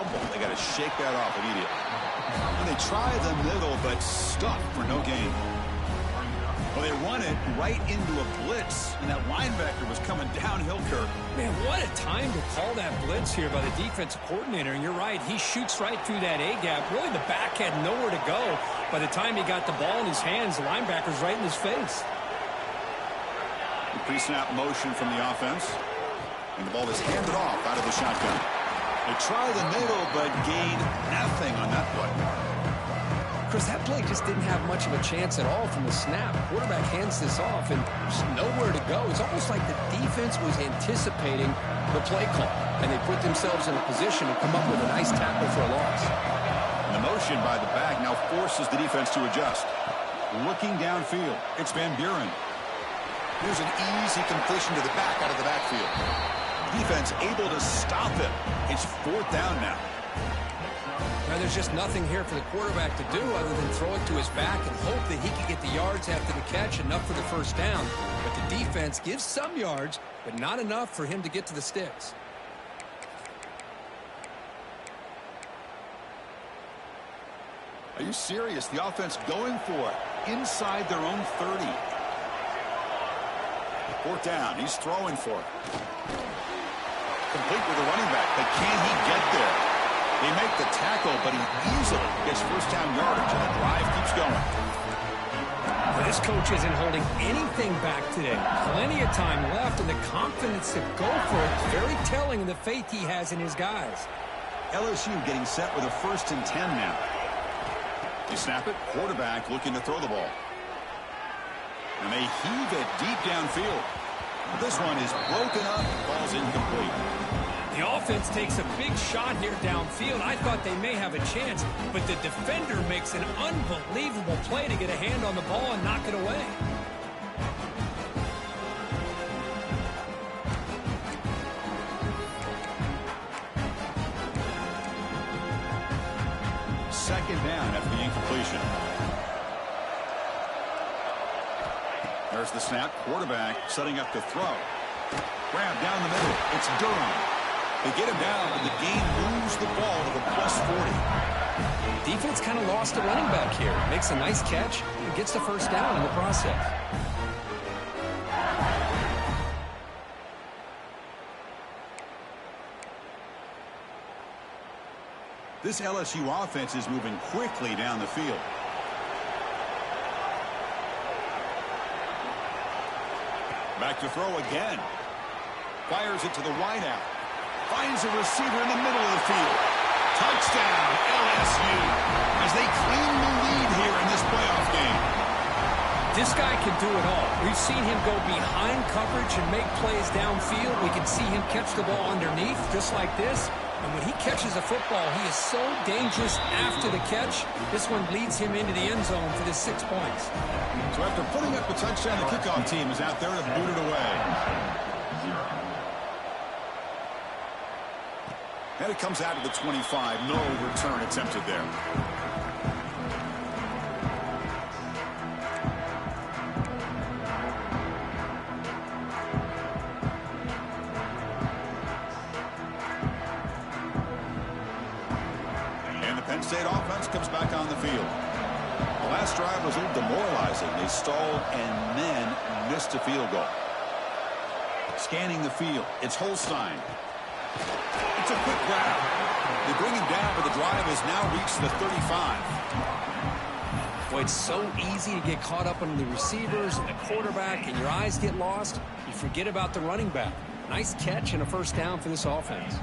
fumble. They got to shake that off immediately. And they try the middle, but stuck for no gain. Well, they run it right into a blitz, and that linebacker was coming downhill, Kirk. Man, what a time to call that blitz here by the defensive coordinator. And you're right, he shoots right through that A-gap. Really, the back had nowhere to go. By the time he got the ball in his hands, the linebacker's right in his face. The pre-snap motion from the offense. And the ball is handed off out of the shotgun. They try the middle, but gained nothing on that play. Chris, that play just didn't have much of a chance at all from the snap. Quarterback hands this off, and there's nowhere to go. It's almost like the defense was anticipating the play call, and they put themselves in a position to come up with a nice tackle for a loss. And the motion by the back now forces the defense to adjust. Looking downfield, it's Van Buren. Here's an easy completion to the back out of the backfield. Defense able to stop it. It's 4th down now. Now, there's just nothing here for the quarterback to do other than throw it to his back and hope that he can get the yards after the catch, enough for the first down. But the defense gives some yards, but not enough for him to get to the sticks. Are you serious? The offense going for it inside their own 30. 4th down. He's throwing for it. Complete with the running back, but can he get there? They make the tackle, but he easily gets first down yardage, and the drive keeps going. This coach isn't holding anything back today. Plenty of time left, and the confidence to go for it is very telling in the faith he has in his guys. LSU getting set with a 1st and 10 now. They snap it. Quarterback looking to throw the ball. And they heave it deep downfield. This one is broken up. Ball's incomplete. The offense takes a big shot here downfield. I thought they may have a chance, but the defender makes an unbelievable play to get a hand on the ball and knock it away. Second down after the incompletion. There's the snap. Quarterback setting up to throw. Grab down the middle. It's Durham. They get him down, and the game moves the ball to the +40. Defense kind of lost a running back here. Makes a nice catch and gets the first down in the process. This LSU offense is moving quickly down the field. Back to throw again. Fires it to the wideout. Finds a receiver in the middle of the field. Touchdown, LSU, as they claim the lead here in this playoff game. This guy can do it all. We've seen him go behind coverage and make plays downfield. We can see him catch the ball underneath, just like this. And when he catches a football, he is so dangerous after the catch. This one leads him into the end zone for the 6 points. So after putting up a touchdown, the kickoff team is out there to boot it away. And it comes out of the 25. No return attempted there. And the Penn State offense comes back on the field. The last drive was a little demoralizing. They stalled and then missed a field goal. Scanning the field. It's Holstein. It's a quick grab. They bring him down, but the drive has now reached the 35. Boy, it's so easy to get caught up on the receivers and the quarterback, and your eyes get lost. You forget about the running back. Nice catch and a first down for this offense.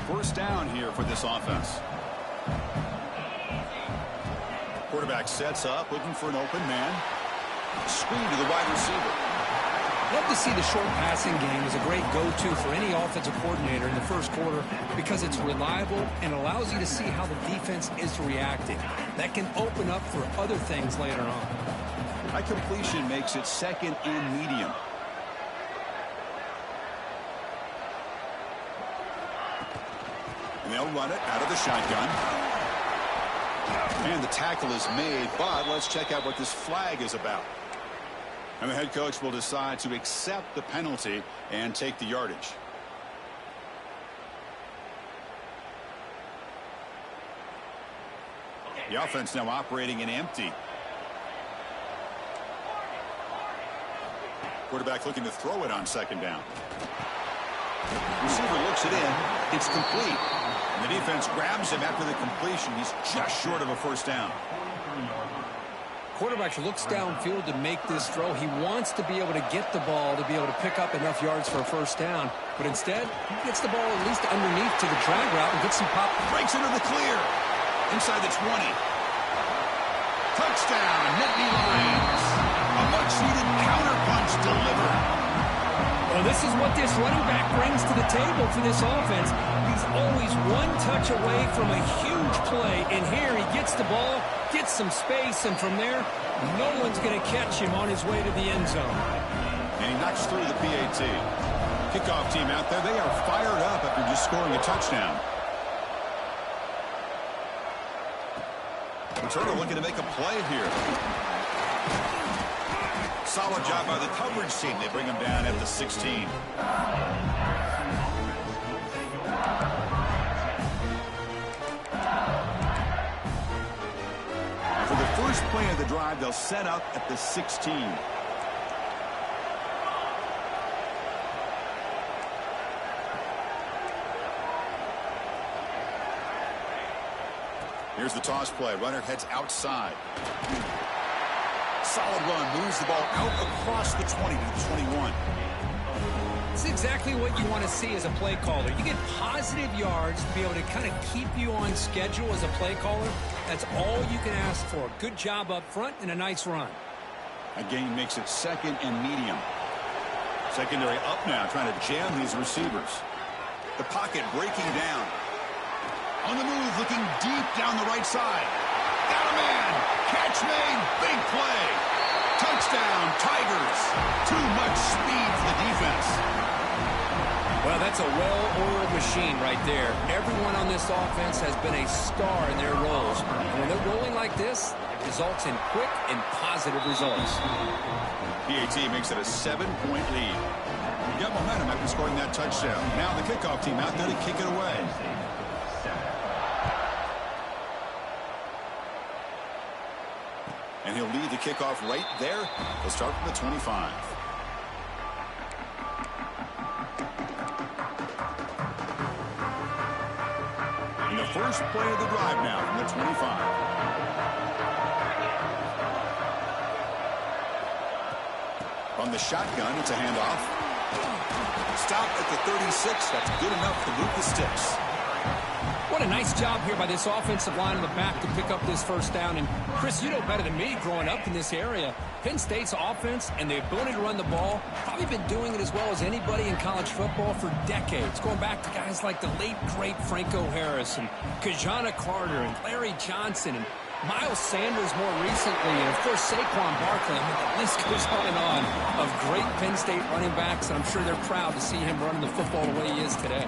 First down here for this offense. Quarterback sets up, looking for an open man. Screen to the wide receiver. Love to see the short passing game as a great go-to for any offensive coordinator in the first quarter because it's reliable and allows you to see how the defense is reacting. That can open up for other things later on. High completion makes it second and medium. And they'll run it out of the shotgun. And the tackle is made, but let's check out what this flag is about. And the head coach will decide to accept the penalty and take the yardage. The offense now operating in empty. Quarterback looking to throw it on second down. Receiver looks it in. It's complete. And the defense grabs him after the completion. He's just short of a first down. Quarterback looks downfield to make this throw. He wants to be able to get the ball to be able to pick up enough yards for a first down. But instead, he gets the ball at least underneath to the drag route and gets some pop. Breaks into the clear. Inside the 20. Touchdown, Nittany Lions. A much-needed counterpunch delivered. Well, this is what this running back brings to the table for this offense. He's always one touch away from a huge play. And here he gets the ball, gets some space, and from there, no one's going to catch him on his way to the end zone. And he knocks through the PAT. Kickoff team out there, they are fired up after just scoring a touchdown. Returner looking to make a play here. Solid job by the coverage team. They bring him down at the 16. For the first play of the drive, they'll set up at the 16. Here's the toss play. Runner heads outside. Solid run. Moves the ball out across the 20 to the 21. It's exactly what you want to see as a play caller. You get positive yards to be able to kind of keep you on schedule as a play caller. That's all you can ask for. Good job up front and a nice run. A gain makes it second and medium. Secondary up now, trying to jam these receivers. The pocket breaking down. On the move, looking deep down the right side. Got a man. Catch made. Big play. Touchdown, Tigers. Too much speed for the defense. Well, that's a well-oiled machine right there. Everyone on this offense has been a star in their roles. And when they're rolling like this, it results in quick and positive results. PAT makes it a 7-point lead. You got momentum after scoring that touchdown. Now the kickoff team out there to kick it away. And he'll lead the kickoff right there. He'll start from the 25. And the first play of the drive now from the 25. On the shotgun, it's a handoff. Stop at the 36. That's good enough to move the sticks. What a nice job here by this offensive line in the back to pick up this first down. And, Chris, you know better than me growing up in this area. Penn State's offense and the ability to run the ball, probably been doing it as well as anybody in college football for decades. Going back to guys like the late, great Franco Harris and Kajana Carter and Larry Johnson and Miles Sanders more recently. And, of course, Saquon Barkley. I mean, the list goes on and on of great Penn State running backs. And I'm sure they're proud to see him running the football the way he is today.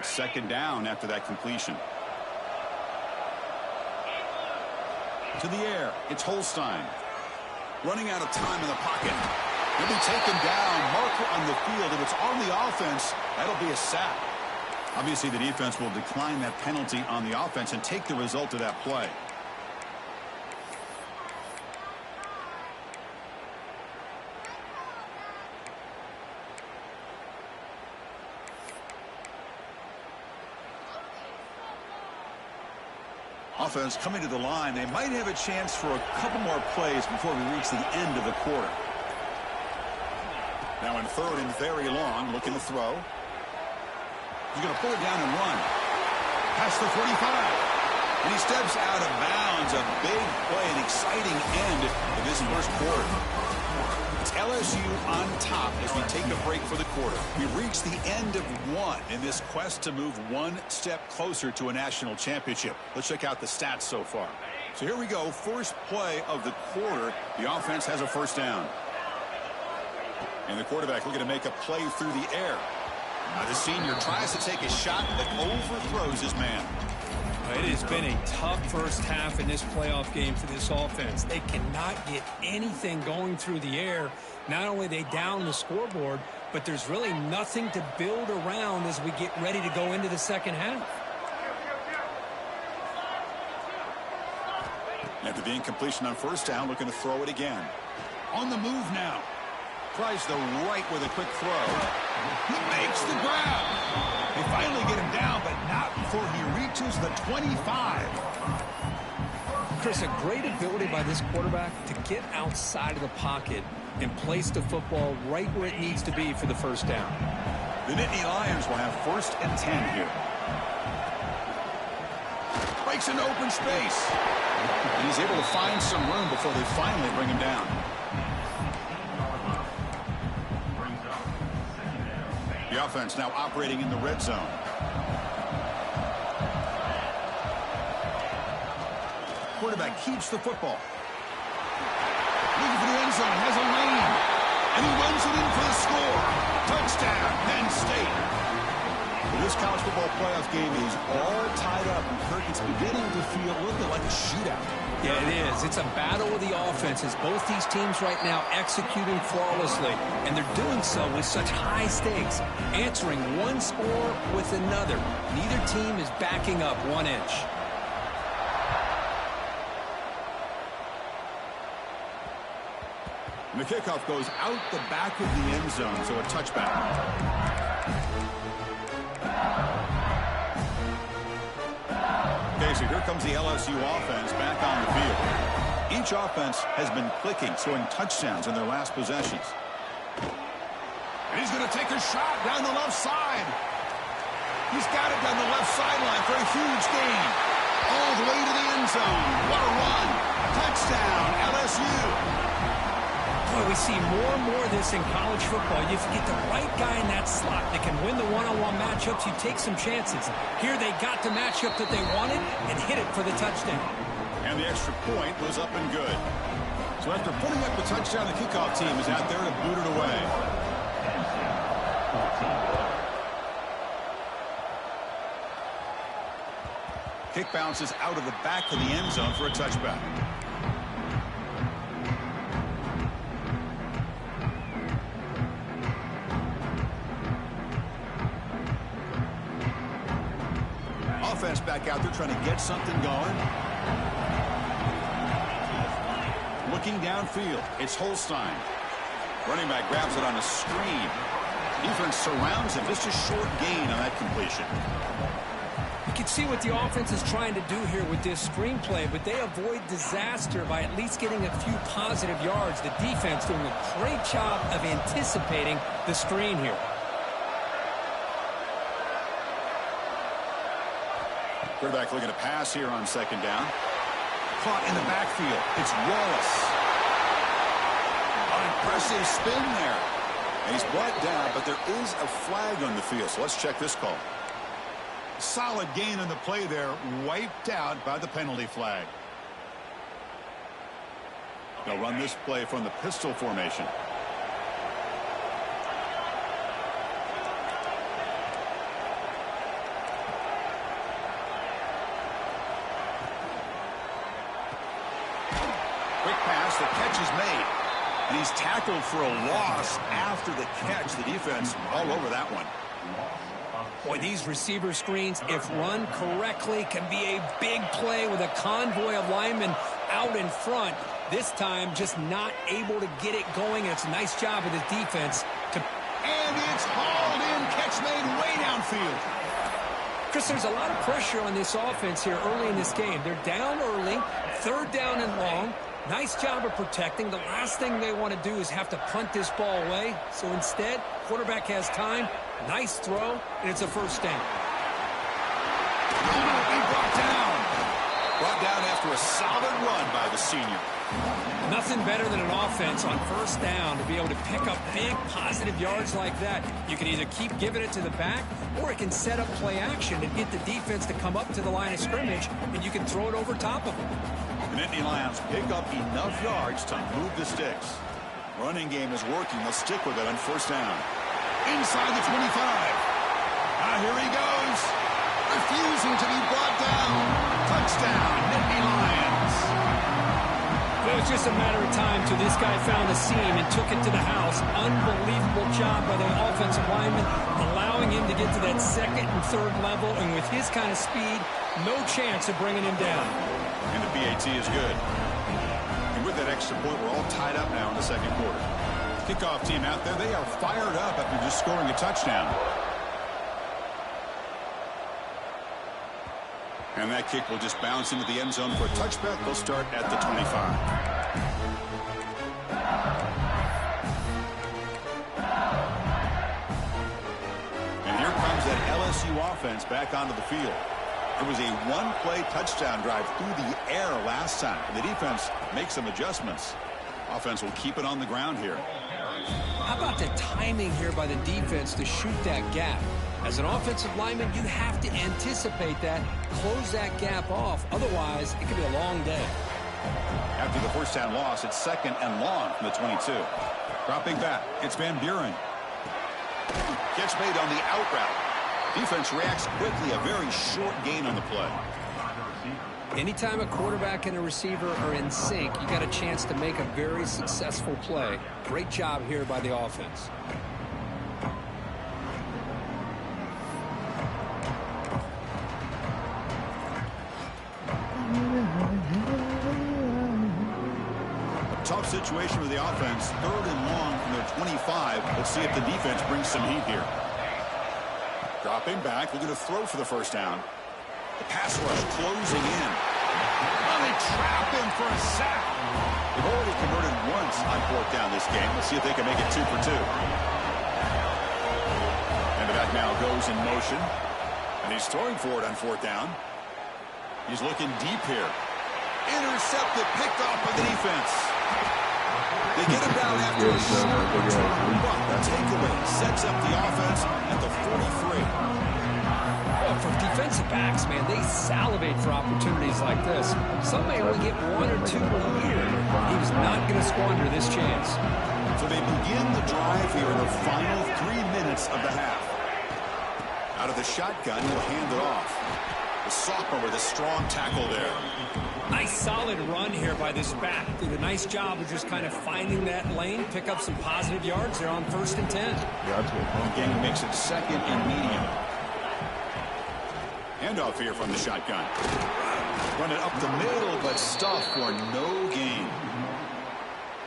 Second down after that completion. To the air, it's Holstein. Running out of time in the pocket. He'll be taken down. Marker on the field. If it's on the offense, that'll be a sack. Obviously, the defense will decline that penalty on the offense and take the result of that play. Offense coming to the line. They might have a chance for a couple more plays before we reach the end of the quarter. Now in third and very long, looking to throw. He's going to pull it down and run. Past the 45. And he steps out of bounds. A big play, an exciting end of this first quarter. It's LSU on top as we take a break for the quarter. We reach the end of one in this quest to move one step closer to a national championship. Let's check out the stats so far. So here we go. First play of the quarter. The offense has a first down. And the quarterback looking to make a play through the air. Now the senior tries to take a shot but overthrows his man. It has been a tough first half in this playoff game for this offense. They cannot get anything going through the air. Not only are they down the scoreboard, but there's really nothing to build around as we get ready to go into the second half. After the incompletion on first down, looking to throw it again. On the move now. Tries the right with a quick throw. He makes the grab. They finally get him down, but not before he reaches the 25. Chris, a great ability by this quarterback to get outside of the pocket and place the football right where it needs to be for the first down. The Nittany Lions will have 1st and 10 here. Breaks into open space. And he's able to find some room before they finally bring him down. The offense now operating in the red zone. Quarterback keeps the football. Looking for the end zone, has a lane. And he runs it in for the score. Touchdown, Penn State. This college football playoff game is all tied up, and Kirk, it's beginning to feel a little bit like a shootout. Yeah, it is. It's a battle of the offenses. Both these teams right now executing flawlessly, and they're doing so with such high stakes, answering one score with another. Neither team is backing up 1 inch. And the kickoff goes out the back of the end zone, so a touchback. Okay, so here comes the LSU offense back on the field. Each offense has been clicking, throwing touchdowns in their last possessions. And he's going to take a shot down the left side. He's got it down the left sideline for a huge gain. All the way to the end zone. What a run. Touchdown, LSU. Boy, we see more and more of this in college football. You get the right guy in that slot that can win the one-on-one matchups. You take some chances. Here they got the matchup that they wanted and hit it for the touchdown. And the extra point was up and good. So after putting up the touchdown, the kickoff team is out there to boot it away. Kick bounces out of the back of the end zone for a touchback. Offense back out there trying to get something going. Looking downfield, it's Holstein. Running back grabs it on a screen. Defense surrounds him. Just a short gain on that completion. You can see what the offense is trying to do here with this screenplay, but they avoid disaster by at least getting a few positive yards. The defense doing a great job of anticipating the screen here. Quarterback looking to pass here on second down. Caught in the backfield. It's Wallace. An impressive spin there. And he's brought down, but there is a flag on the field. So let's check this call. Solid gain on the play there. Wiped out by the penalty flag. They'll run this play from the pistol formation. Quick pass, the catch is made. And he's tackled for a loss after the catch. The defense all over that one. Boy, these receiver screens, if run correctly, can be a big play with a convoy of linemen out in front. This time, just not able to get it going. And it's a nice job of the defense. And it's hauled in. Catch made way downfield. Chris, there's a lot of pressure on this offense here early in this game. They're down early, 3rd down and long. Nice job of protecting. The last thing they want to do is have to punt this ball away. So instead, quarterback has time. Nice throw, and it's a first down. Brought down after a solid run by the senior. Nothing better than an offense on first down to be able to pick up big positive yards like that. You can either keep giving it to the back, or it can set up play action and get the defense to come up to the line of scrimmage, and you can throw it over top of them. The Nittany Lions pick up enough yards to move the sticks. Running game is working. They'll stick with it on first down. Inside the 25. Here he goes. refusing to be brought down. Touchdown, Nittany Lions. It was just a matter of time till this guy found a seam and took it to the house. Unbelievable job by the offensive lineman, allowing him to get to that second and third level, and with his kind of speed, no chance of bringing him down. And the PAT is good. And with that extra point, we're all tied up now in the second quarter. Kickoff team out there, they are fired up after just scoring a touchdown. And that kick will just bounce into the end zone for a touchback. They'll start at the 25. And here comes that LSU offense back onto the field. It was a one-play touchdown drive through the air last time. The defense makes some adjustments. Offense will keep it on the ground here. How about the timing here by the defense to shoot that gap? As an offensive lineman, you have to anticipate that, close that gap off. Otherwise, it could be a long day. After the first down loss, it's second and long from the 22. Dropping back, it's Van Buren. Catch made on the out route. Defense reacts quickly, a very short gain on the play. Anytime a quarterback and a receiver are in sync, you got a chance to make a very successful play. Great job here by the offense. Tough situation for the offense. Third and long from their 25. Let's see if the defense brings some heat here. Dropping back. They're going to throw for the first down. The pass rush closing in. Oh, they trap him for a sack. They've already converted once on fourth down this game. Let's see if they can make it 2 for 2. And the back now goes in motion. And he's throwing for it on fourth down. He's looking deep here. Intercepted, picked off by the defense. They get him down after a short return, but the takeaway sets up the offense at the 43. Well, for defensive backs, man, they salivate for opportunities like this. Some may only get 1 or 2 a year. He was not going to squander this chance. So they begin the drive here in the final 3 minutes of the half. Out of the shotgun, he'll hand it off. The sophomore with a strong tackle there. Nice solid run here by this back. Did a nice job of just kind of finding that lane, pick up some positive yards there on 1st and 10. Gang makes it second and medium. Handoff here from the shotgun. Run it up the middle, but stuffed for no gain.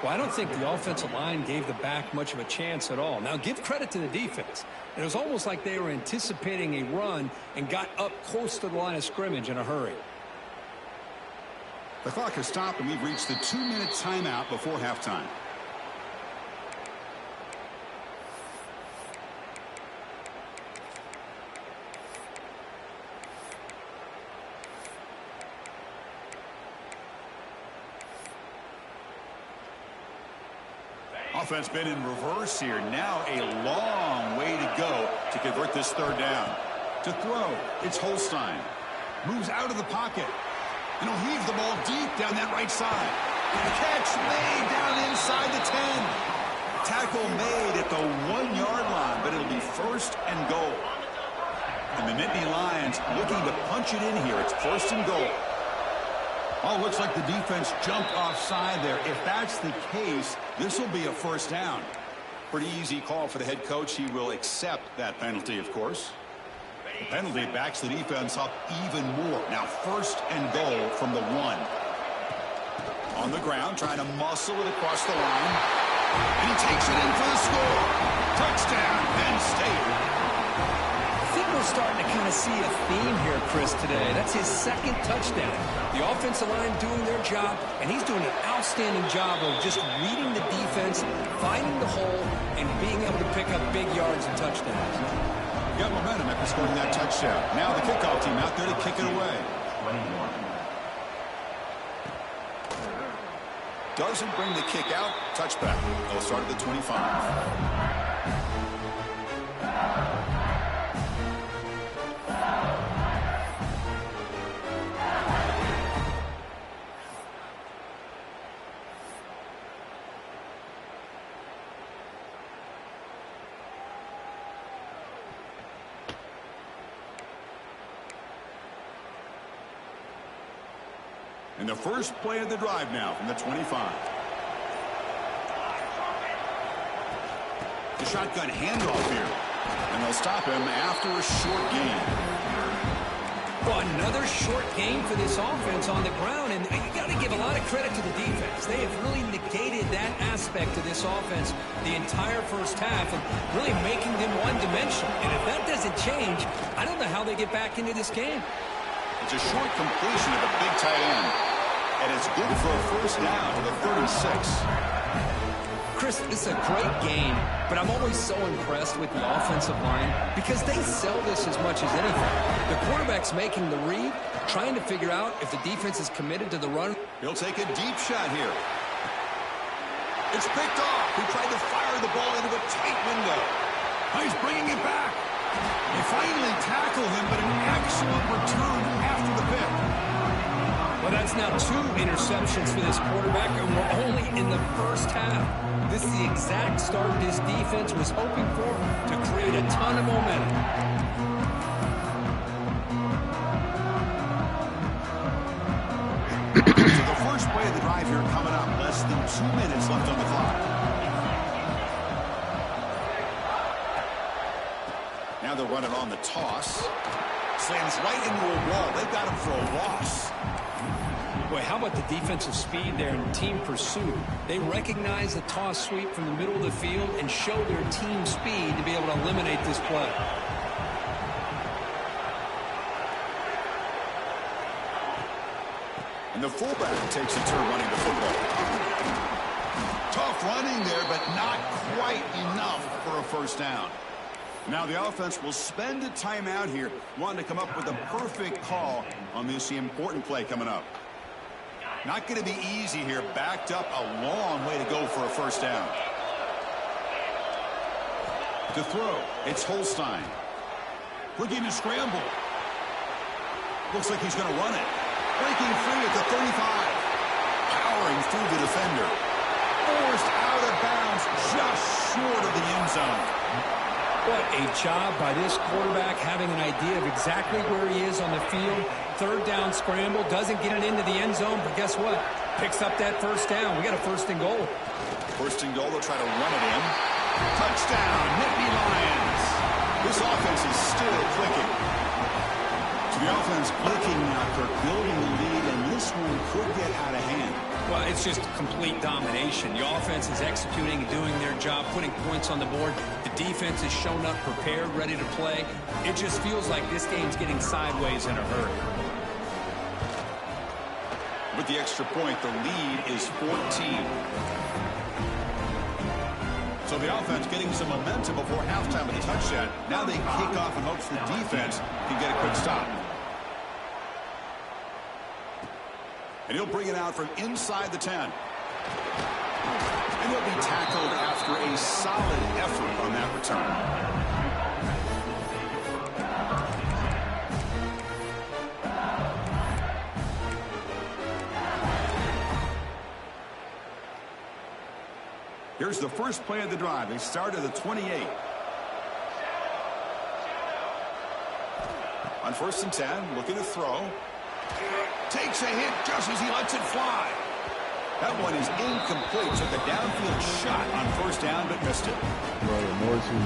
Well, I don't think the offensive line gave the back much of a chance at all. Now, give credit to the defense. It was almost like they were anticipating a run and got up close to the line of scrimmage in a hurry. The clock has stopped, and we've reached the 2-minute timeout before halftime. Offense been in reverse here. Now a long way to go to convert this third down. To throw, it's Holstein. Moves out of the pocket. And he'll heave the ball deep down that right side. Catch made down inside the 10. Tackle made at the 1-yard line, but it'll be first and goal. And the Nittany Lions looking to punch it in here. It's first and goal. Oh, looks like the defense jumped offside there. If that's the case, this will be a first down. Pretty easy call for the head coach. He will accept that penalty, of course. The penalty backs the defense up even more. Now first and goal from the 1. On the ground, trying to muscle it across the line. And he takes it in for the score. Touchdown, Penn State. I think we're starting to kind of see a theme here, Chris, today. That's his second touchdown. The offensive line doing their job, and he's doing an outstanding job of just reading the defense, finding the hole, and being able to pick up big yards and touchdowns. Got momentum after scoring that touchdown. Now the kickoff team out there to kick it away. Doesn't bring the kick out. Touchback. They'll start at the 25. And the first play of the drive now from the 25. The shotgun handoff here. And they'll stop him after a short gain. Well, another short game for this offense on the ground, and you got to give a lot of credit to the defense. They have really negated that aspect of this offense the entire first half and really making them one-dimensional. And if that doesn't change, I don't know how they get back into this game. It's a short completion of a big tight end, and it's good for a first down to the 36. Chris, it's a great game, but I'm always so impressed with the offensive line because they sell this as much as anything. The quarterback's making the read, trying to figure out if the defense is committed to the run. He'll take a deep shot here. It's picked off. He tried to fire the ball into a tight window. Oh, he's bringing it back. They finally tackle him, but an excellent return after the pick. Well, that's now 2 interceptions for this quarterback, and we're only in the first half. This is the exact start this defense was hoping for to create a ton of momentum. So the first play of the drive here coming up. Less than 2 minutes left on the clock. Now they'll run it on the toss. Slams right into a wall. They've got him for a loss. Boy, how about the defensive speed there in team pursuit? They recognize the toss sweep from the middle of the field and show their team speed to be able to eliminate this play. And the fullback takes a turn running the football. Tough running there, but not quite enough for a first down. Now the offense will spend a timeout here, wanting to come up with a perfect call on this important play coming up. Not going to be easy here. Backed up a long way to go for a first down. To throw, it's Holstein. Looking to scramble. Looks like he's going to run it. Breaking free at the 35. Powering through the defender. Forced out of bounds just short of the end zone. What a job by this quarterback having an idea of exactly where he is on the field. Third down scramble, doesn't get it into the end zone, but guess what? Picks up that first down. We got a first and goal. First and goal, they'll try to run it in. Touchdown, Nittany Lions. This offense is still clicking. So the offense clicking now, Kirk, building the lead, and this one could get out of hand. Well, it's just complete domination. The offense is executing and doing their job, putting points on the board. The defense has shown up prepared, ready to play. It just feels like this game's getting sideways in a hurry. With the extra point, the lead is 14. So the offense getting some momentum before halftime with a touchdown. Now they kick off in hopes the defense can get a quick stop. And he'll bring it out from inside the 10. And he'll be tackled after a solid effort on that return. Here's the first play of the drive. They start at the 28. On 1st and 10, looking to throw. Takes a hit just as he lets it fly. That one is incomplete. Took a downfield shot on 1st down, but missed it.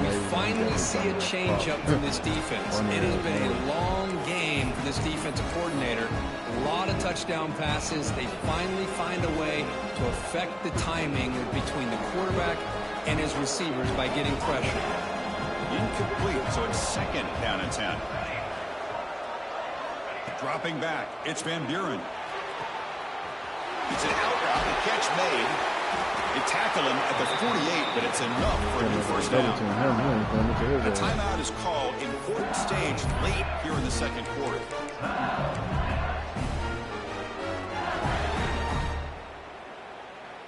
We finally see a change-up from this defense. It has been a long game for this defensive coordinator. A lot of touchdown passes. They finally find a way to affect the timing between the quarterback and his receivers by getting pressure. Incomplete, so it's 2nd down and 10. Dropping back, it's Van Buren. It's an out route, the catch made. They tackle him at the 48, but it's enough for a new first down. A timeout is called. Important stage late here in the second quarter.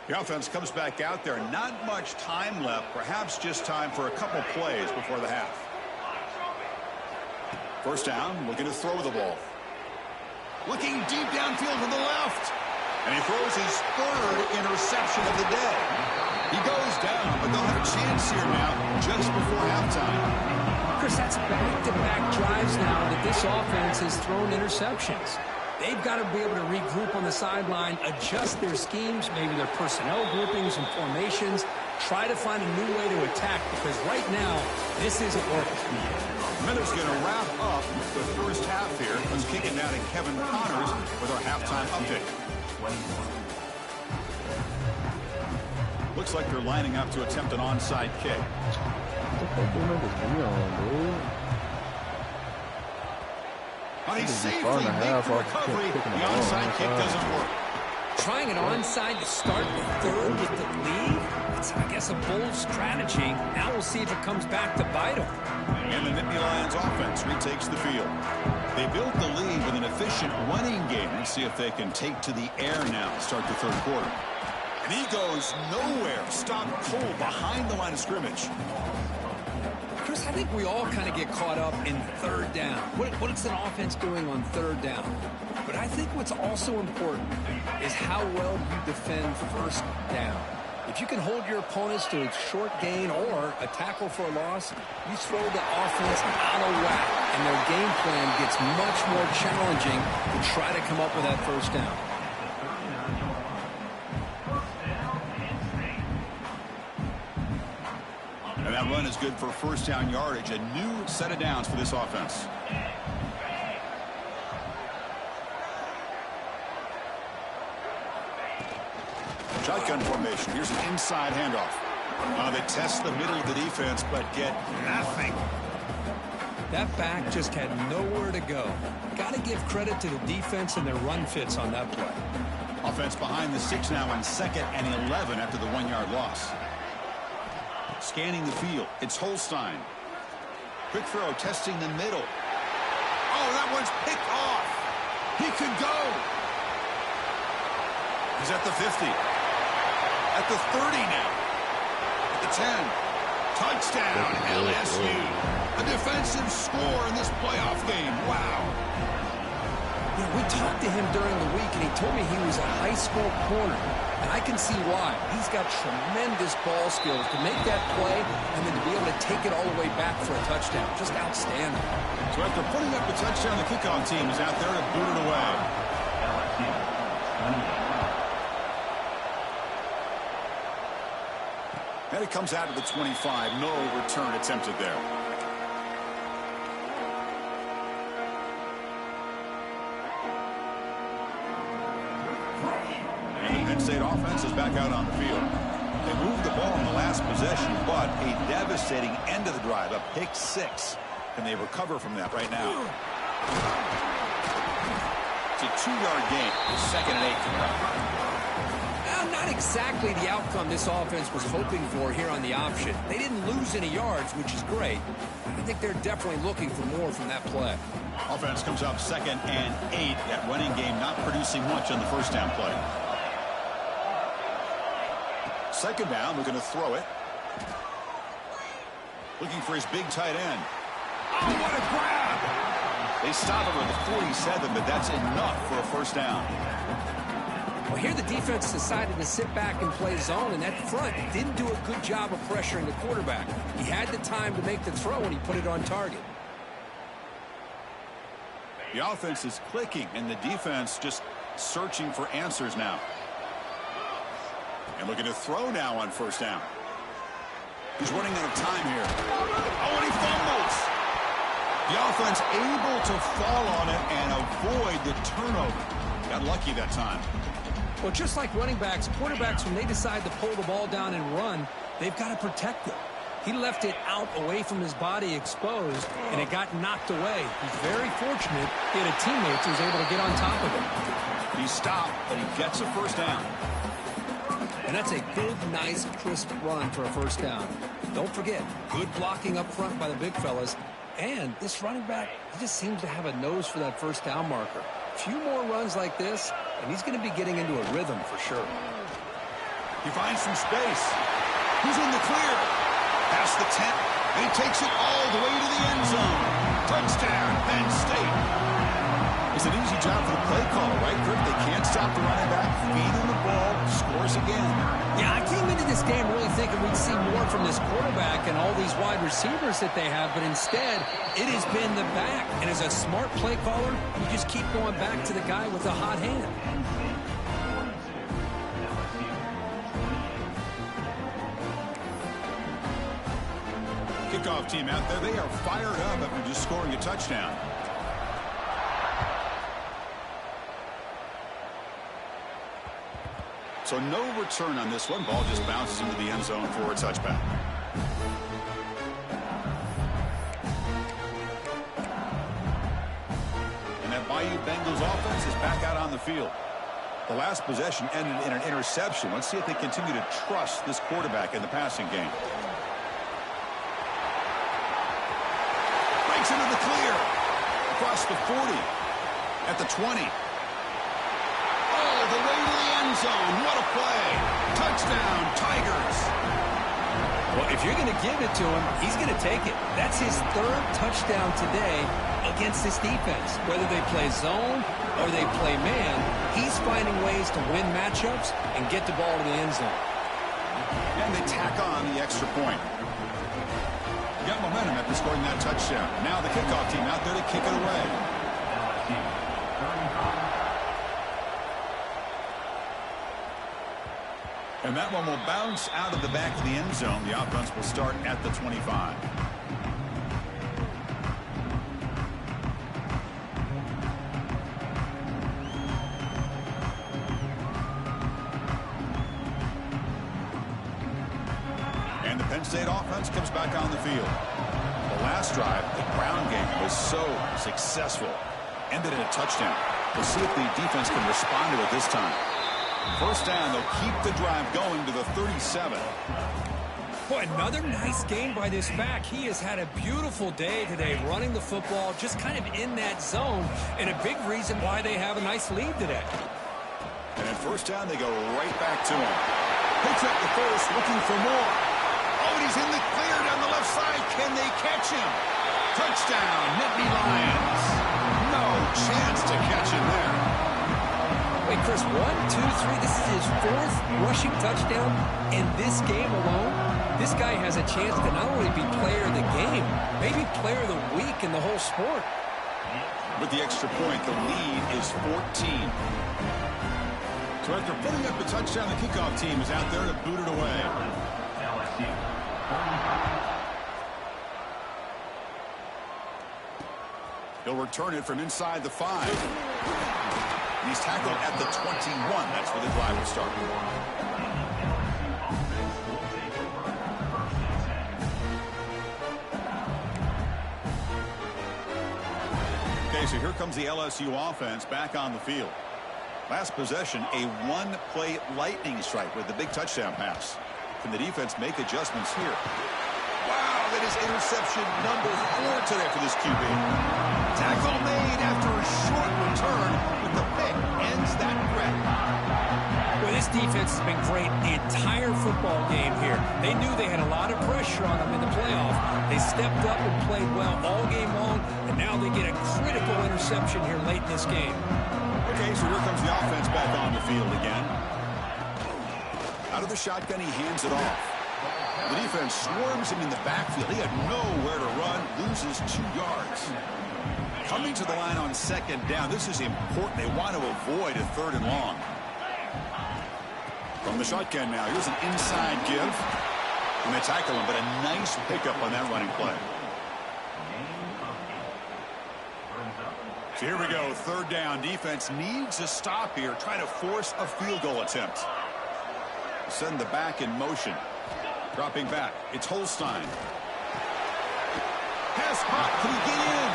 The offense comes back out there. Not much time left. Perhaps just time for a couple plays before the half. First down, looking to throw the ball. Looking deep downfield to the left. And he throws his 3rd interception of the day. He goes down, but they'll have a chance here now just before halftime. Chris, that's back-to-back drives now that this offense has thrown interceptions. They've got to be able to regroup on the sideline, adjust their schemes, maybe their personnel groupings and formations, try to find a new way to attack, because right now, this isn't working. Miller's going to wrap up the first half here. Let's kick it now to Kevin Connors with our halftime update. Looks like they're lining up to attempt an onside kick. On a safely made for recovery, the onside kick doesn't work. Trying an onside to start the third with the lead? It's, I guess, a bold strategy. Now we'll see if it comes back to bite them. And the Nittany Lions offense retakes the field. They built the lead with an efficient running game. Let's see if they can take to the air now to start the third quarter. And he goes nowhere. Stop cold behind the line of scrimmage. Chris, I think we all kind of get caught up in third down. What is an offense doing on third down? But I think what's also important is how well you defend first down. If you can hold your opponents to a short gain or a tackle for a loss, you throw the offense out of whack, and their game plan gets much more challenging to try to come up with that first down. And that run is good for first down yardage. A new set of downs for this offense. Shotgun formation. Here's an inside handoff. They test the middle of the defense, but get nothing. That back just had nowhere to go. Got to give credit to the defense and their run fits on that play. Offense behind the 6 now on 2nd and 11 after the 1-yard loss. Scanning the field. It's Holstein. Quick throw, testing the middle. Oh, that one's picked off. He could go. He's at the 50. At the 30 now. At the 10. Touchdown, LSU. A defensive score in this playoff game. Wow. Yeah, we talked to him during the week, and he told me he was a high school corner. And I can see why. He's got tremendous ball skills to make that play and then to be able to take it all the way back for a touchdown. Just outstanding. So after putting up the touchdown, the kickoff team is out there to boot it away. And it comes out to the 25. No return attempted there. Penn State offense is back out on the field. They moved the ball in the last possession, but a devastating end of the drive, a pick 6. Can they recover from that right now? It's a 2-yard gain. 2nd and 8 coming up. Not exactly the outcome this offense was hoping for here on the option. They didn't lose any yards, which is great. I think they're definitely looking for more from that play. Offense comes up 2nd and 8. That running game not producing much on the first down play. 2nd down, we're going to throw it. Looking for his big tight end. Oh, what a grab! They stop him at the 47, but that's enough for a first down. Well, here the defense decided to sit back and play zone, and that front didn't do a good job of pressuring the quarterback. He had the time to make the throw, and he put it on target. The offense is clicking, and the defense just searching for answers now. And looking to throw now on first down. He's running out of time here. Oh, and he fumbles. The offense able to fall on it and avoid the turnover. Got lucky that time. Well, just like running backs, quarterbacks, when they decide to pull the ball down and run, they've got to protect it. He left it out away from his body exposed, and it got knocked away. He's very fortunate he had a teammate who was able to get on top of it. He stopped, but he gets a first down. And that's a big, nice, crisp run for a first down. Don't forget, good blocking up front by the big fellas. And this running back, he just seems to have a nose for that first down marker. A few more runs like this, and he's going to be getting into a rhythm for sure. He finds some space. He's in the clear. Past the 10, and he takes it all the way to the end zone. Touchdown, Penn State. It's an easy job for the play caller, right, Grip? They can't stop the running back, feed him the ball, scores again. Yeah, I came into this game really thinking we'd see more from this quarterback and all these wide receivers that they have, but instead, it has been the back. And as a smart play caller, you just keep going back to the guy with the hot hand. Kickoff team out there. They are fired up after just scoring a touchdown. So no return on this one. Ball just bounces into the end zone for a touchback. And that Bayou Bengals offense is back out on the field. The last possession ended in an interception. Let's see if they continue to trust this quarterback in the passing game. Breaks into the clear. Across the 40. At the 20. The way to the end zone. What a play. Touchdown, Tigers. Well, if you're going to give it to him, he's going to take it. That's his third touchdown today against this defense. Whether they play zone or they play man, he's finding ways to win matchups and get the ball to the end zone. And they tack on the extra point. Got momentum after scoring that touchdown. Now the kickoff team out there to kick it away. And that one will bounce out of the back of the end zone. The offense will start at the 25. And the Penn State offense comes back on the field. The last drive, the ground game was so successful. Ended in a touchdown. We'll see if the defense can respond to it this time. First down, they'll keep the drive going to the 37. Boy, another nice game by this back. He has had a beautiful day today running the football, just kind of in that zone, and a big reason why they have a nice lead today. And at first down, they go right back to him. Picks up the first, looking for more. Oh, and he's in the clear down the left side. Can they catch him? Touchdown, Nittany Lions. No chance to catch him there. Wait, Chris, 1, 2, 3. This is his fourth rushing touchdown in this game alone. This guy has a chance to not only be player of the game, maybe player of the week in the whole sport. With the extra point, the lead is 14. So after putting up the touchdown, the kickoff team is out there to boot it away. He'll return it from inside the 5. He's tackled at the 21. That's where the drive will start. Okay, so here comes the LSU offense back on the field. Last possession, a one-play lightning strike with the big touchdown pass. Can the defense make adjustments here? Wow, that is interception number 4 today for this QB. Tackle made after a short return, but the pick ends that threat. Well, this defense has been great the entire football game here. They knew they had a lot of pressure on them in the playoff. They stepped up and played well all game long, and now they get a critical interception here late in this game. Okay, so here comes the offense back on the field again. Out of the shotgun, he hands it off. The defense swarms him in the backfield. He had nowhere to run, loses 2 yards. Coming to the line on second down. This is important. They want to avoid a 3rd and long. From the shotgun now, here's an inside give. And they tackle him, but a nice pickup on that running play. So here we go, 3rd down. Defense needs a stop here, trying to force a field goal attempt. Send the back in motion. Dropping back, it's Holstein. Pass pop, can he get in?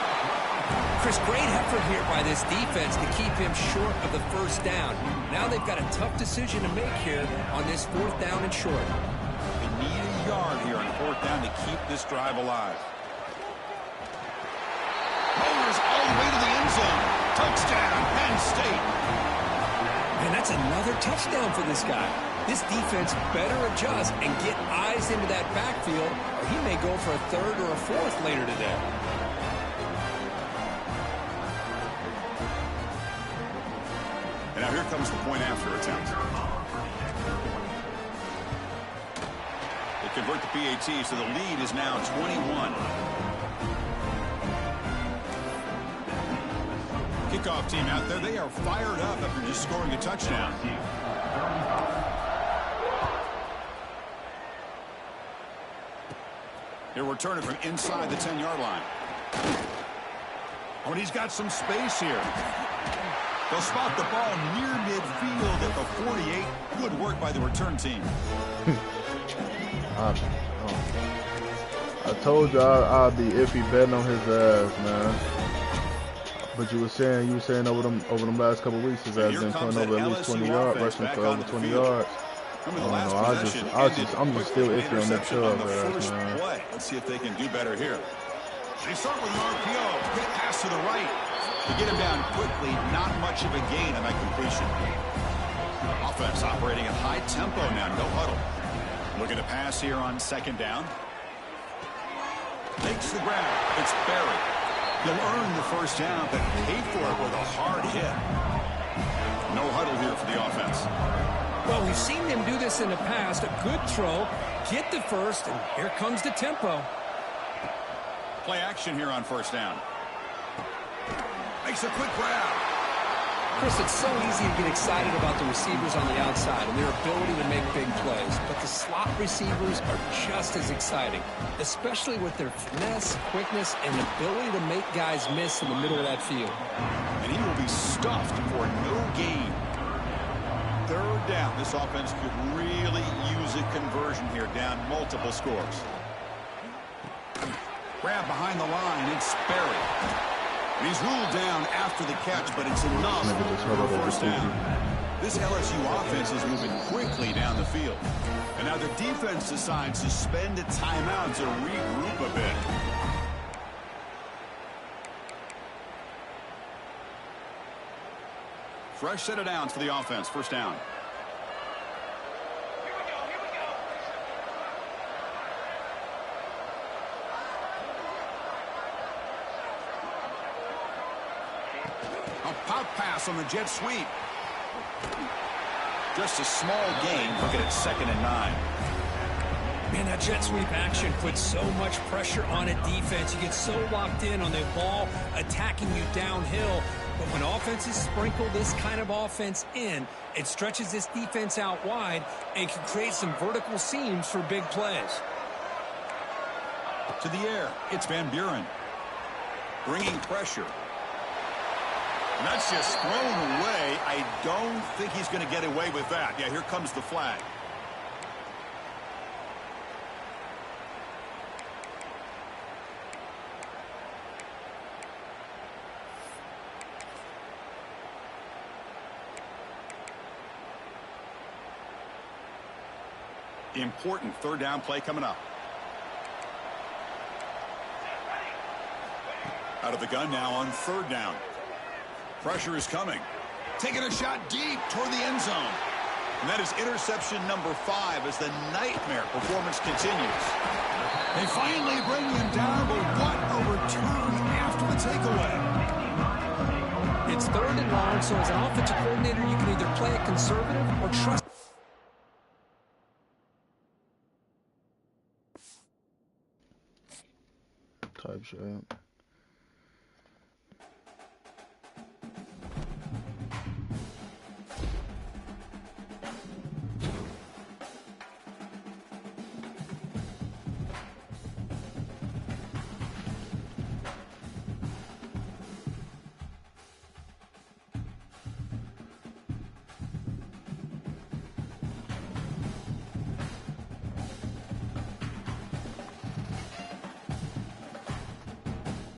Chris, great effort here by this defense to keep him short of the first down. Now they've got a tough decision to make here on this 4th down and short. They need a yard here on 4th down to keep this drive alive. Powers all the way to the end zone. Touchdown, Penn State. And that's another touchdown for this guy. This defense better adjust and get eyes into that backfield, or he may go for a 3rd or a 4th later today. And now here comes the point after attempt. convert the PAT, so the lead is now 21. Kickoff team out there, they are fired up after just scoring a touchdown. He'll return it from inside the 10-yard line. Oh, and he's got some space here. They'll spot the ball near midfield at the 48. Good work by the return team. I told you I'd be iffy betting on his ass, man. But you were saying over them last couple weeks his ass been putting over at least 20 yards, rushing for over 20 yards. I'm just still iffy on that Chubb ass, man. Let's see if they can do better here. They start with an RPO. Quick pass to the right. To get him down quickly, not much of a gain on that completion. Offense operating at high tempo now, no huddle. Look at the pass here on second down. Makes the grab. It's buried. He'll earn the first down, but pay for it with a hard hit. No huddle here for the offense. Well, we've seen them do this in the past. A good throw, get the first, and here comes the tempo. Play action here on first down. Makes a quick grab. Chris, it's so easy to get excited about the receivers on the outside and their ability to make big plays. But the slot receivers are just as exciting, especially with their finesse, quickness, and ability to make guys miss in the middle of that field. And he will be stuffed for no gain. Third down. This offense could really use a conversion here, down multiple scores. Grab behind the line. It's buried. And he's ruled down after the catch, but it's enough for a first down. This LSU offense is moving quickly down the field. And now the defense decides to spend a timeout to regroup a bit. Fresh set of downs for the offense. First down. A pop pass on the jet sweep. Just a small gain. Looking at 2nd and 9. Man, that jet sweep action puts so much pressure on a defense. You get so locked in on the ball attacking you downhill. But when offenses sprinkle this kind of offense in, it stretches this defense out wide and can create some vertical seams for big plays. To the air, it's Van Buren. Bringing pressure. And that's just thrown away. I don't think he's going to get away with that. Yeah, here comes the flag. Important third down play coming up. Out of the gun now on third down. Pressure is coming. Taking a shot deep toward the end zone. And that is interception number 5 as the nightmare performance continues. They finally bring him down, but what a return after the takeaway. It's 3rd and long, so as an offensive coordinator, you can either play it conservative or trust. Type shit.